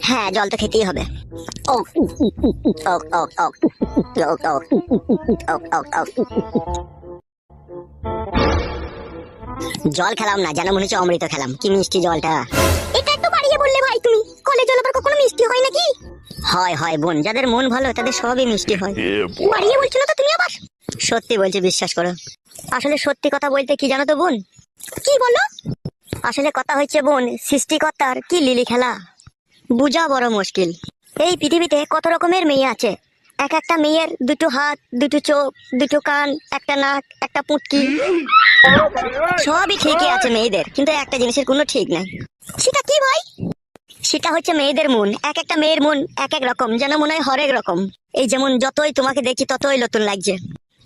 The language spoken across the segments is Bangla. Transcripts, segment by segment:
হ্যাঁ, জল তো খেতেই হবে। ও ও ও ও জল খেলাম না, যেন মনে হচ্ছে অমৃত খেলাম। কি মিষ্টি জলটা। এটা একটু বাড়িয়ে বললে ভাই তুমি। কলের জল আবার কখনো মিষ্টি হয় নাকি? হয় হয় বোন, যাদের মন ভালো তাদের সবই মিষ্টি হয়। বাড়িয়ে বলছো না তো তুমি আবার? সত্যি বলছি, বিশ্বাস করো। আসলে সত্যি কথা বলতে কি জানো তো বোন? কি বলো? আসলে কথা হচ্ছে বোন, সৃষ্টিকর্তার কি লিলি খেলা বুঝা বড় মুশকিল। এই পৃথিবীতে কত রকমের মেয়ে আছে। এক একটা মেয়ের দুটো হাত, দুটো চোখ, দুটো কান, একটা নাক, একটা পুটকি, সবই ঠিকই আছে মেয়েদের, কিন্তু একটা জিনিসের কোনো ঠিক নাই। সেটা কি ভাই? সেটা হচ্ছে মেয়েদের মন। এক একটা মেয়ের মন এক এক রকম, যেন মনে হয় হরেক রকম। এই যেমন যতই তোমাকে দেখি ততই নতুন লাগছে।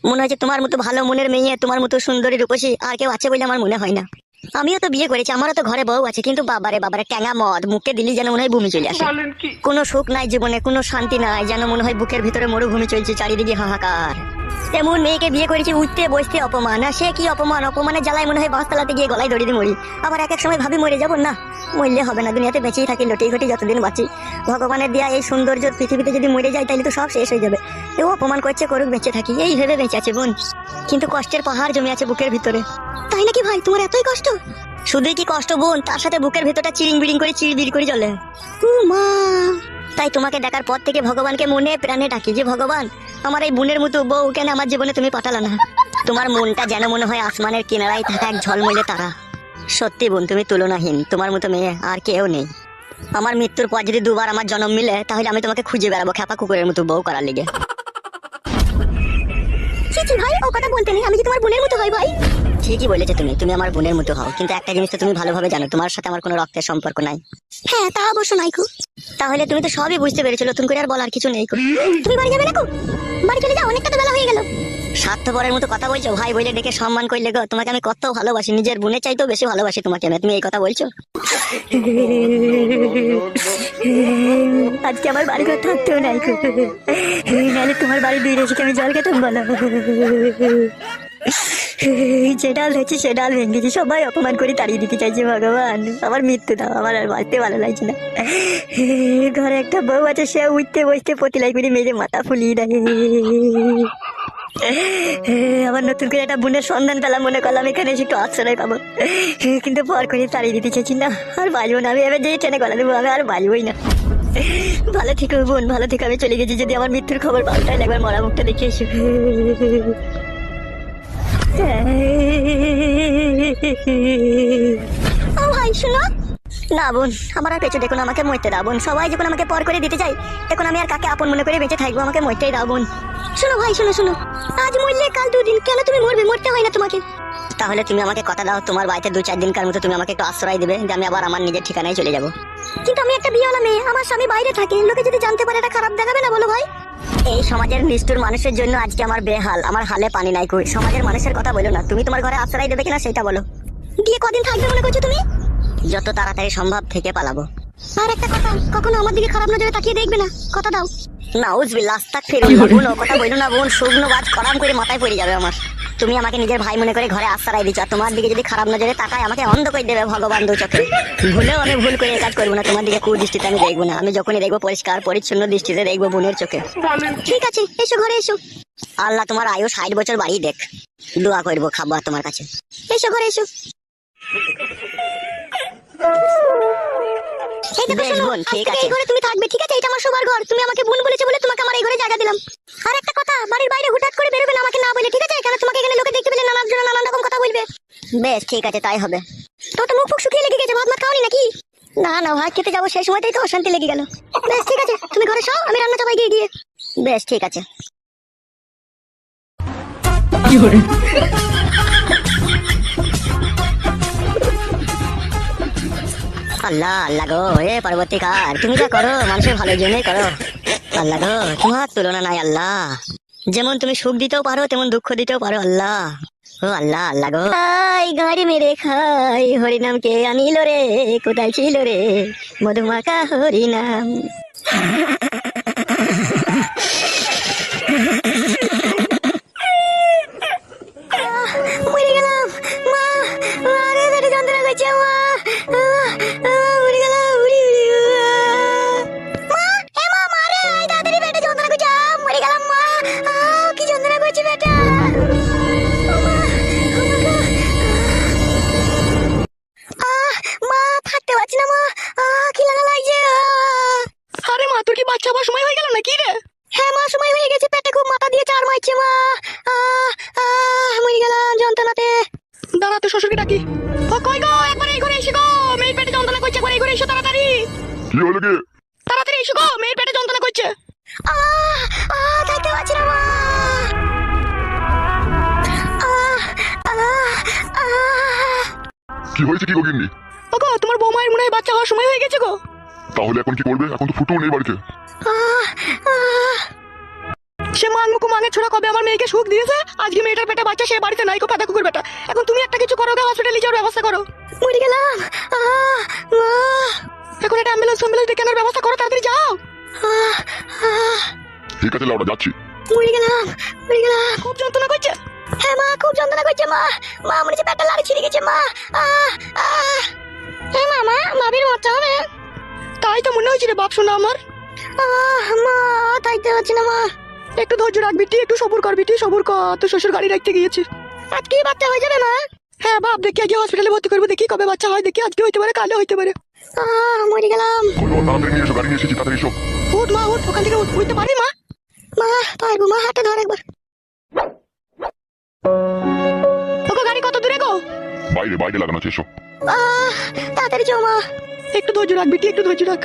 মনে হচ্ছে তোমার মতো ভালো মনের মেয়ে, তোমার মতো সুন্দরী রূপসী আর কেউ আছে বলে আমার মনে হয় না। আমিও তো বিয়ে করেছি, আমারও তো ঘরে বউ আছে, কিন্তু বাবারে বাবারে ট্যাঙা মদ মুখে দিলি যেন মনে হয় বমি চলে আসে। কোনো সুখ নাই জীবনে, কোনো শান্তি নাই, যেন মনে হয় বুকের ভিতরে মরুভূমি চলছে, চারিদিকে হাহাকার। এমন মেয়েকে বিয়ে করেছি, উঠতে বসতে অপমান। আর সে কি অপমান, অপমানের জ্বালায় মনে হয় বাঁশতলাতে গিয়ে গলায় দড়ি দিয়ে মরি। আবার এক এক সময় ভাবি মরে যাবো না, মরলে হবে না, দুনিয়াতে বেঁচেই থাকি লটেই ঘটি যতদিন বাঁচি। ভগবানের দেয়া এই সৌন্দর্য পৃথিবীতে যদি মরে যায় তাহলে তো সব শেষ হয়ে যাবে। কেউ অপমান করছে করুক, বেঁচে থাকি এই ভেবে বেঁচে আছে বোন। কিন্তু কষ্টের পাহাড় জমে আছে বুকের ভিতরে। তাই নাকি ভাই? তোমার এতই কষ্ট? শুধুই কি কষ্ট বোন, তার সাথে বুকের ভিতরটা চিরিং বিড়িং করে চিড়বিড় করে চলে। মা, তাই তোমাকে দেখার পর থেকে ভগবানকে মনে প্রাণে ডাকি যে ভগবান, আমার এই বোনের মতো বউ কেন আমার জীবনে তুমি পাঠালা না। তোমার মনটা যেন মনে হয় আসমানের কিনারায় থাকা এক ঝলমলে তারা। সত্যি বোন, তুমি তুলনাহীন, তোমার মতো মেয়ে আর কেউ নেই। আমার মৃত্যুর পর যদি দুবার আমার জন্ম মিলে, তাহলে আমি তোমাকে খুঁজে বেড়াবো খেপা কুকুরের মতো বউ করার লিগে। ভাই ও কথা বলতে নেই, আমি কি তোমার বোনের মতো হয় ভাই? ঠিকই বলেছো তুমি, তুমি আমার বোনের মতো হও, কিন্তু একটা জিনিস তো তুমি ভালোভাবে জানো, তোমার সাথে আমার কোনো রক্তের সম্পর্ক নাই। হ্যাঁ তা অবশ্য নাই কো। তাহলে তুমি তো সবই বুঝতে পেরেছো, নতুন করে আর বলার কিছু নেই কো। তুমি বাড়ি যাবে না কো? বাড়ি চলে যাও, অনেকটা তো বেলা হয়ে গেল। স্বার্থপরের মতো কথা বলছো, ভাই বলে ডেকে সম্মান করলে গো। তোমাকে আমি কত ভালোবাসি, নিজের বোনের চাইতেও বেশি ভালোবাসি তোমাকে আমি। তুমি এই কথা বলছো? আজকে আমার বাড়ি ঘর থাকতেও নাই কো, নাহলে তোমার বাড়ি দুই রেসিকে আমি জল খেতাম বলো। যে ডাল হয়েছে সে ডাল ভেঙেছি, সবাই অপমান করে তাড়িয়ে দিতে চাইছে। ভগবান আমার মৃত্যু দাও, আমার আর বাঁচতে ভালো লাগছে না। ঘরে একটা বউ আছে, সে উঠতে বসতে পতিলাই করে মেরে মাথা ফুলিয়ে দেয়। আবার নতুন করে একটা বোনের সন্ধান পেলাম, মনে করলাম এখানে এসে একটু আশ্রয় পাবো, কিন্তু পর করে তাড়িয়ে দিতে চাইছি না। আর বাঁচবো না আমি, এবার যেই ট্রেনে গলা দেবো আমি আর বাঁচবই না। ভালো থেকো বোন, ভালো থেকো। আমি চলে গেছি, যদি আমার মৃত্যুর খবর পাও তাহলে একবার মরা মুখটা দেখে এসো। ও ভাই শোনো না বোন, আমার আর পেছু দেখুন, আমাকে মরতে দাও বোন। সবাই যখন আমাকে পর করে দিতে চাই, এখন আমি আর কাকে আপন মনে করে বেঁচে থাকবো? আমাকে মরতেই দাও বোন। শোনো ভাই, শোনো শোনো, আজ মরলে কাল দুদিন, কেন তুমি মরবে? মরতে হয় না তোমাকে। তাহলে তুমি আমাকে কথা দাও, তোমার বাড়িতে 2-4 দিনকার মতো তুমি আমাকে একটু আশ্রয় দেবে, যে আমি আবার আমার নিজের ঠিকানায় চলে যাবো। কিন্তু আমি একটা বিয়েওয়ালা মেয়ে, আমার স্বামী বাইরে থাকে, লোকে যদি জানতে পারে এটা খারাপ দেখাবে না বলো ভাই? এই সমাজের নিষ্ঠুর মানুষের জন্য আজকে আমার বেহাল, আমার হালে পানি নাই কই। সমাজের মানুষের কথা বলো না, তুমি তোমার ঘরে আশ্রয় দেবে কিনা সেটা বলো। দিয়ে কদিন থাকবে মনে করছো তুমি? যত তাড়াতাড়ি সম্ভব থেকে পালাবো। আর একটা কথা, কখনো আমার দিকে খারাপ নজরে তাকিয়ে দেখবে না, কথা দাও। নাউজুবিল্লাহ, আস্তাগফিরুল্লাহ। বোন ও কথা বলো না বোন, শুকনো বাজ কড়াম করে মাথায় পড়ে যাবে আমার। তুমি আমাকে নিজের ভাই মনে করে ঘরে আশ্রয় দিচ্ছ, তোমার দিকে যদি খারাপ নজরে তাকায় আমাকে অন্ধ করে দেবে ভগবান দু চোখে। ভুলেও আমি ভুল করে কাজ করবো না, তোমার দিকে কুদৃষ্টিতে আমি দেখবো না। আমি যখনই দেখবো পরিষ্কার পরিচ্ছন্ন দৃষ্টিতে দেখবো বোনের চোখে। ঠিক আছে, এসো ঘরে এসো। আল্লাহ তোমার আয়ু 60 বছর বাড়িয়ে দেখ, দোয়া করবো, খাবো তোমার কাছে। এসো ঘরে এসো। ঠিক আছে, এই ঘরে তুমি থাকবে, ঠিক আছে? এটা আমার শোবার ঘর, তুমি আমাকে বোন বলেছো বলে তোমাকে আমার এই ঘরে জায়গা দিলাম। আর একটা কথা, বাড়ির বাইরে হুটহাট করে বেরোবে না আমাকে না বলে, ঠিক আছে? কারণ তোমাকে এখানে লোকে দেখতে পেলে নানান জন নানান রকম কথা বলবে। বেশ ঠিক আছে, তাই হবে। তো মুখ ফুক শুকিয়ে লেগে গেছে, ভাত মাত খাওনি নাকি? না না, ভাত খেতে যাবো সেই সময়তেই তো অশান্তি লেগে গেল। বেশ ঠিক আছে, তুমি ঘরে শোও, আমি রান্না চাপাই গিয়ে। বেশ ঠিক আছে। আল্লাহ আল্লাহ গো, এ পরবর্তীকার তুমি যা করো মানুষের ভালোর জন্যই করো। আল্লাহ গো, তোমার তুলনা নাই আল্লাহ। যেমন তুমি সুখ দিতেও পারো, তেমন দুঃখ দিতেও পারো আল্লাহ। ও আল্লাহ আল্লাহ গো। গাড়ি মেরে খাই, হরিনাম কে আনিল রে, কোথায় ছিল রে মধুমাখা হরিনাম। মরে গেলাম মা, আরে পেটে যন্ত্রণা করছে মা, মরে গেলাম। এসো তাড়াতাড়ি। কি হলো কি? তাড়াতাড়ি এসো গো, মেয়ের পেটে যন্ত্রণা করছে। খাইতে পারছি না মা। কি হয়েছে কি গো গিন্নি? ওগো তোমার বৌমায়ের মনে হয় বাচ্চা হওয়ার সময় হয়ে গেছে গো। তাহলে এখন কি করবে? এখন তো ফুটুও নেই বাড়িতে। সে মাংমুকু মাঙে ছোড়া কবে আমার মেয়েকে সুখ দিয়েছে, আজকে মেয়েটার পেটে বাচ্চা, সে বাড়িতে নাই গো পাতা কুকুর বেটা। এখন তুমি একটা কিছু করো, হসপিটালে যাওয়ার ব্যবস্থা করো। মরে গেলাম। এখন একটা অ্যাম্বুলেন্স ডেকে আনার ব্যবস্থা করো, তাড়াতাড়ি যাও। ঠিক আছে লাউডা, যাচ্ছি। মরে গেলাম, মরে গেলাম। খুব যন্ত্রণা করছে? হ্যাঁ মা, খুব যন্ত্রণা করছে মা। মা মনে হচ্ছে পেটটা লাড়ি ছিঁড়ে গেছে মা। হ্যাঁ মামা, মাবির মরতে হবে। তাই তো মনে হয়েছিল বাপ শোনা আমার। মা তাইতে পারছি না মা। একটু ধৈর্য রাখ বিটি, একটু সবুর কর বিটি, সবুর কর। তো শ্বশুর গাড়ি রাখতে গিয়েছি। আজকে বাচ্চা হয়ে যাবে মা? হ্যাঁ বাপ, দেখি আগে হসপিটালে ভর্তি করবো, দেখি কবে বাচ্চা হয়, দেখি আজকে হইতে পারে কালে হইতে পারে। মরে গেলাম। তাড়াতাড়ি নিয়ে এসো, গাড়ি নিয়ে এসেছি, তাড়াতাড়ি এসো। উঠ মা উঠ, ওখান থেকে উঠতে পারি মা? মা পারবো মা, হাতে ধর একবার। ওগো গাড়ি কত দূরে গো? বাইরে বাইরে লাগানো আছে, এসো। তাড়াতাড়ি চো মা। একটু ধৈর্য রাখ বিটি, একটু ধৈর্য রাখ।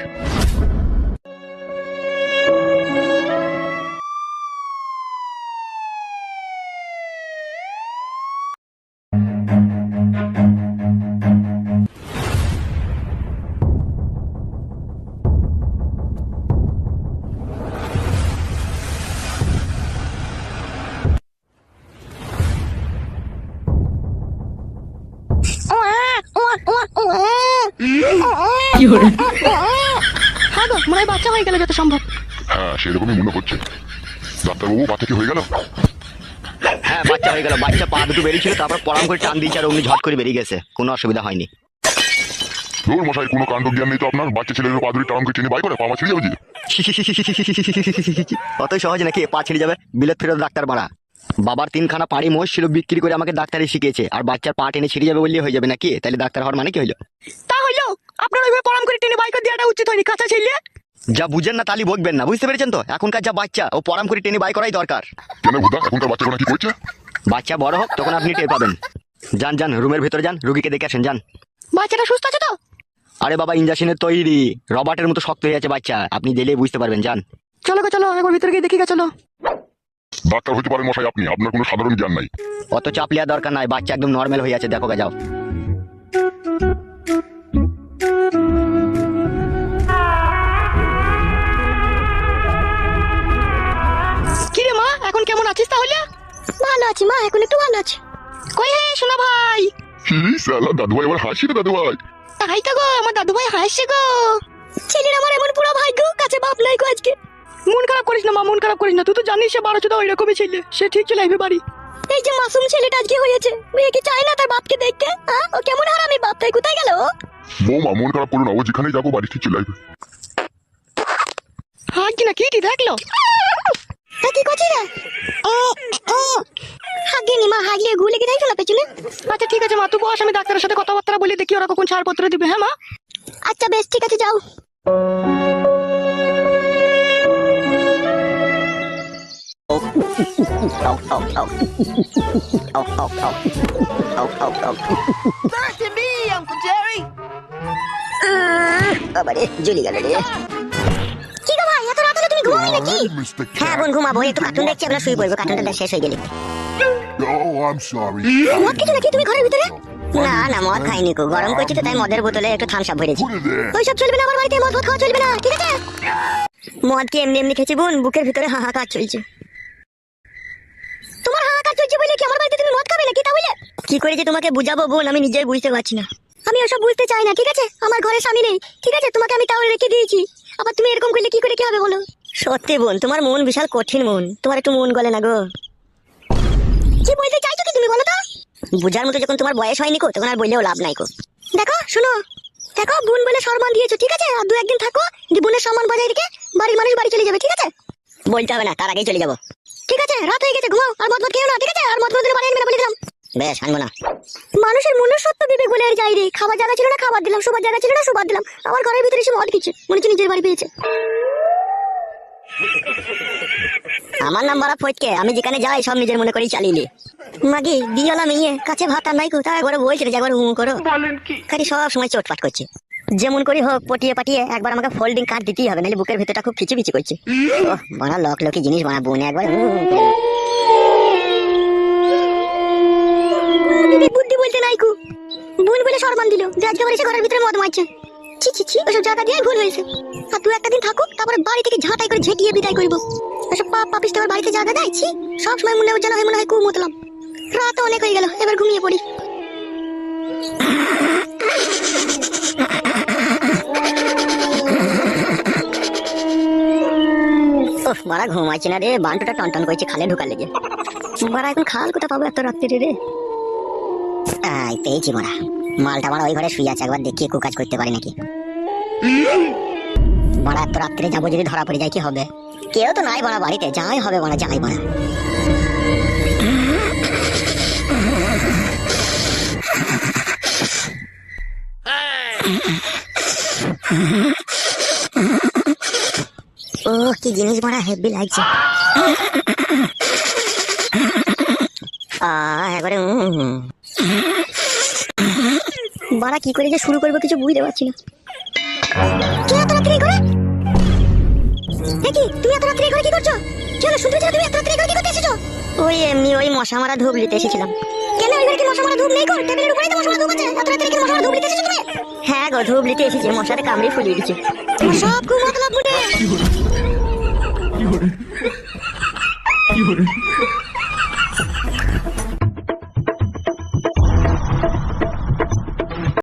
হ্যাঁ গো, মনে হয় বাচ্চা হয়ে গেল যত সম্ভব। হ্যাঁ সেরকমই মনে হচ্ছে। ডাক্তারবাবু, বাচ্চা কি হয়ে গেল? হ্যাঁ বাচ্চা হয়ে গেল। বাচ্চা পা দুটো বেরিয়েছিল, তারপর পরাম করে টান দিয়েছে আর অমনি ঝট করে বেরিয়ে গেছে, কোনো অসুবিধা হয়নি। ধুর মশাই, কোনো কাণ্ড জ্ঞান নেই তো আপনার। বাচ্চা ছেলের পা ধরে টানকে টেনে বাই করে পা ছিঁড়ে যাবে যে। অতই সহজ নাকি পা ছিঁড়ে যাবে? বিলেত ফেরত ডাক্তার বাড়া। বাবার 3খানা পাড়ি মোষ ছিল, বিক্রি করে আমাকে ডাক্তারি শিখিয়েছে, আর বাচ্চার পা টেনে ছিঁড়ে যাবে বললেই হয়ে যাবে নাকি? তাহলে ডাক্তার হওয়ার মানে কি হইলো? তা হইলো, আপনার ওইভাবে পরাম করে টেনে বাইক দেওয়াটা উচিত হয়নি, কাঁচা ছেলে। যা বুঝেন না তালি বকবেন না, বুঝতে পেরেছেন তো? এখনকার যা বাচ্চা, ও পরাম করে টেনে বাই করাই দরকার। কেন বুদ্ধা, এখনকার বাচ্চাগুলো কি করছে? বাচ্চা বড় হোক তখন আপনি টের পাবেন। যান যান, রুমের ভেতরে যান, রুগীকে দেখে আসেন, যান। বাচ্চাটা সুস্থ আছে তো? আরে বাবা, ইঞ্জেকশনের তৈরি, রবার্টের মতো শক্ত হয়ে আছে বাচ্চা, আপনি গেলেই বুঝতে পারবেন, যান। চলো গো চলো, একবার ভিতরে গিয়ে দেখি গা, চলো। ডাক্তার হতে পারেন মশাই আপনি, আপনার কোনো সাধারণ জ্ঞান নাই। অত চাপ লিয়া দরকার নাই, বাচ্চা একদম নর্মাল হয়ে আছে, দেখো গা, যাও। কিরে মা, এখন কেমন আছিস তাহলে? ভালো আছি মা, এখন একটু ভালো আছি। কই হে শোনা ভাই? কি সালা দাদু ভাই আবার হাসি রে দাদু ভাই। তাই তো গো, আমার দাদু ভাই হাসছে গো। ছেলের আমার এমন পুরো ভাগ্য, কাছে বাপ নাই গো আজকে। মন খারাপ করিস না মা, মন খারাপ করিস না। তুই তো জানিস সে 12 ওই রকমই ছেলে, সে ঠিক চলে আসবে বাড়ি। এই যে মাসুম ছেলেটা আজকে হয়েছে, মেয়ে কি চায় না তার বাপকে দেখতে? ও কেমন হারামি বাপ, তাই কোথায় গেল? বৌমা মন খারাপ করো না, ও যেখানেই যাবো বাড়ি ঠিক চলে আসবে। হ্যাঁ কি না কি দেখলো? কি করছিস রে? হাগিনি মা, হাগিয়ে ঘুলে কি দেখছো না পেছনে? আচ্ছা ঠিক আছে মা, তুই বস, আমি ডাক্তারের সাথে কথাবার্তা বলি, দেখি ওরা কখন ছাড়পত্র দিবে। হ্যাঁ মা। আচ্ছা বেশ, ঠিক আছে, যাও। বাবারে, জ্বলি গেল রে। কি গো ভাই, এত রাত হলো তুমি ঘুমাওনি নাকি? হ্যাঁ বোন, ঘুমাবো, একটু কার্টুন দেখছি, আমরা শুয়ে পড়বো, কার্টুনটা শেষ হয়ে গেলে। Oh, I'm sorry. মদ কিছু নাকি তুমি ঘরের ভিতরে? না না, মদ খাইনি কো, গরম করছি তো, তাই মদের বোতলে একটু থামস আপ ভরেছি। Put it there. ওইসব চলবে না আমার বাড়িতে, মদ খাওয়া চলবে না, ঠিক আছে? মদ কি এমনি এমনি খেয়েছি বোন, বুকের ভিতরে হাহাকার চলছে। তোমার হাহাকার চলছে বলে কি আমার বাড়িতে তুমি মদ খাবে নাকি তাহলে? কি করে যে তোমাকে বুঝাবো বোন, আমি নিজেই বুঝতে পারছি না। আমি ওসব বুঝতে চাই না, ঠিক আছে? আমার ঘরে স্বামী নেই, ঠিক আছে? তোমাকে আমি তাও রেখে দিয়েছি, আবার তুমি এরকম করলে কি করে কি হবে বলো? সত্যি বোন, তোমার মন বিশাল কঠিন মন, তোমার একটু মন গলে না গো। কি বলতে চাইছো কি তুমি বলো তো? বুঝার মতো যখন তোমার বয়স হয়নি কো, তখন আর বললেও লাভ নাই কো। দেখো শুনো, দেখো বোন বলে সম্মান দিয়েছো, ঠিক আছে? আর 2-1 দিন থাকো, দি বোনের সম্মান বজায় রেখে বাড়ির মানুষ বাড়ি চলে যাবে, ঠিক আছে? বলতে হবে না, তার আগেই চলে যাবো। ঠিক আছে, রাত হয়ে গেছে, ঘুমাও, আর মদ খেও না, ঠিক আছে? আর মদ বাড়ি আনবে না বলে দিলাম। বেশ, আনবো না। মানুষের মনুষ্যত্ব বিবেক বলে আর যাই রে, খাবার জায়গা ছিল না খাবার দিলাম, শোবার জায়গা ছিল না শোবার দিলাম, আমার ঘরের ভিতরে এসে মদ খেয়েছে, মনে হচ্ছে নিজের বাড়ি পেয়েছে। আমার নাম বড় ফটকে, আমি যেখানে যাই সব নিজের মনে করেই চালিয়ে নি। মাগি বিয়েলা মেয়ে, কাছে ভাত আর নাই কো, তার একবার বলছে যে একবার করো, খালি সব সময় চোটপাট করছে। যেমন করি হোক পটিয়ে পাটিয়ে একবার আমাকে ফোল্ডিং কার্ড দিতেই হবে, নাহলে বুকের ভেতরটা খুব খিচিবিচি করছে। ওহ বাড়া লক লকি জিনিস বাড়া বোন একবার বিবেক বুদ্ধি বলতে নাইকু বোন বলে সম্মান দিল যে আজকে আবার এসে ঘরের ভিতরে মদ মারছে। ছি ছি ছি, ওসব জায়গা দিয়ে ভুল হয়েছে। আর তুই একটা দিন থাকুক, তারপরে বাড়ি থেকে ঝাঁটাই করে ঝেঁটিয়ে বিদায় করবো। ওসব পাপ পাপিস আমার বাড়িতে জায়গা দেয়। ছি, সব সময় মনে উজ্জ্বল হয়, মনে হয় কুমতলাম। রাত অনেক হয়ে গেল, এবার ঘুমিয়ে পড়ি। ওহ মারা ঘুমাইছি না রে, বান্টুটা টন করছে খালে ঢুকার লেগে। মারা এখন খাল কোথা পাবো এত রাত্রে রে? পেয়েছি মারা, মালটা মারা ওই ঘরে শুয়ে আছে, একবার দেখিয়ে কাজ করতে পারি নাকি। মারা এত রাত্রে যাবো, যদি ধরা পড়ে যায় কি হবে? কেউ তো নাই মারা বাড়িতে, যাই হবে মারা, যাই মারা। ও কি জিনিস মারা, হেভি লাগছে। একবারে বাড়া কি করে যে শুরু করবো কিছু বুঝতে পারছি না। কে এত রাত্রে করে? দেখি তুমি এত রাত্রে করে কি করছো? চলো শুনতে চাও, তুমি এত রাত্রে করে কি করতে এসেছো? ওই এমনি ওই মশা মারা ধূপ নিতে এসেছিলাম। কেন ওই ঘরে কি মশা মারা ধূপ নেই? কর টেবিলের উপরেই তো মশা মারা ধূপ আছে। এত রাত্রে কি মশা মারা ধূপ নিতে এসেছো তুমি? হ্যাঁ গো, ধূপ নিতে এসেছি, মশাতে কামড়ে ফুলিয়ে দিচ্ছে। সব ঘুমাতলা ফুটে